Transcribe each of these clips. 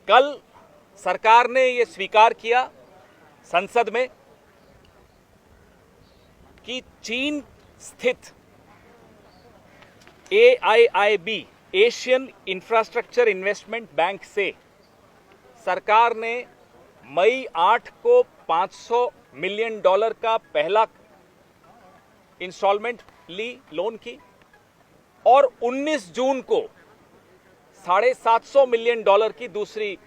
कल सरकार ने ये स्वीकार किया संसद में कि चीन स्थित AIIB Asian infrastructure investment bank से सरकार ने मई 8 को $500 मिलियन का पहला इंस्टॉलमेंट ली लोन की और 19 जून को $750 मिलियन की दूसरी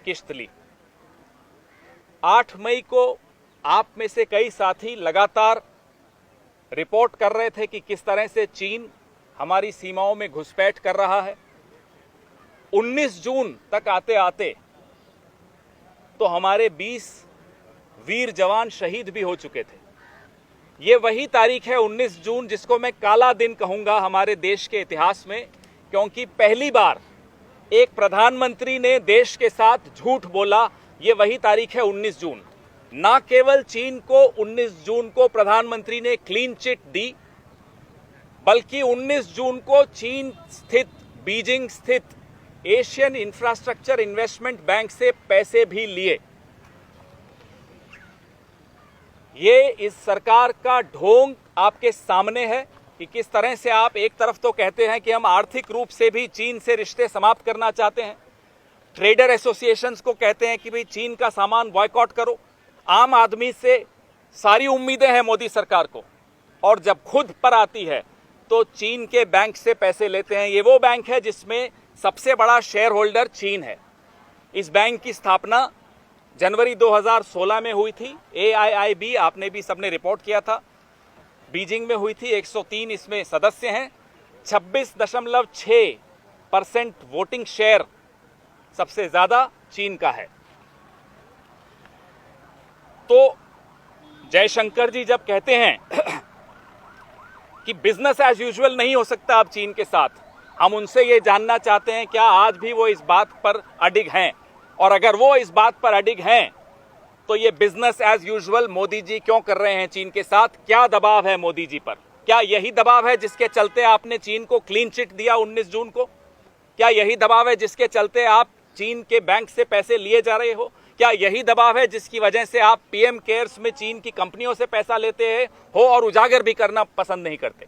किश्त ली। 8 मई को आप में से कई साथी लगातार रिपोर्ट कर रहे थे कि किस तरह से चीन हमारी सीमाओं में घुसपैठ कर रहा है। 19 जून तक आते आते तो हमारे 20 वीर जवान शहीद भी हो चुके थे। ये वही तारीख है 19 जून जिसको मैं काला दिन कहूंगा हमारे देश के इतिहास में, क्योंकि पहली बार एक प्रधानमंत्री ने देश के साथ झूठ बोला। ये वही तारीख है 19 जून। ना केवल चीन को 19 जून को प्रधानमंत्री ने क्लीन चिट दी, बल्कि 19 जून को चीन स्थित बीजिंग स्थित एशियन इंफ्रास्ट्रक्चर इन्वेस्टमेंट बैंक से पैसे भी लिए। ये इस सरकार का ढोंग आपके सामने है कि किस तरह से आप एक तरफ तो कहते हैं कि हम आर्थिक रूप से भी चीन से रिश्ते समाप्त करना चाहते हैं, ट्रेडर एसोसिएशंस को कहते हैं कि भाई चीन का सामान बॉयकॉट करो। आम आदमी से सारी उम्मीदें हैं मोदी सरकार को, और जब खुद पर आती है तो चीन के बैंक से पैसे लेते हैं। ये वो बैंक है जिसमें सबसे बड़ा शेयर होल्डर चीन है। इस बैंक की स्थापना जनवरी 2016 में हुई थी। AIIB आपने भी सबने रिपोर्ट किया था, बीजिंग में हुई थी। 103 इसमें सदस्य हैं। 26.6% वोटिंग शेयर सबसे ज्यादा चीन का है। तो जयशंकर जी जब कहते हैं कि बिजनेस एज यूजुअल नहीं हो सकता अब चीन के साथ, हम उनसे ये जानना चाहते हैं क्या आज भी वो इस बात पर अडिग हैं, और अगर वो इस बात पर अडिग हैं तो ये business as usual Modi ji क्यों कर रहे हैं चीन के साथ? क्या दबाव है मोदी जी पर? क्या यही दबाव है जिसके चलते आपने चीन को क्लीन चिट दिया 19 जून को? क्या यही दबाव है जिसके चलते आप चीन के बैंक से पैसे लिए जा रहे हो? क्या यही दबाव है जिसकी वजह से आप PM केयर्स में चीन की कंपनियों से पैसा लेते हैं हो और उजागर भी करना पसंद नहीं करते?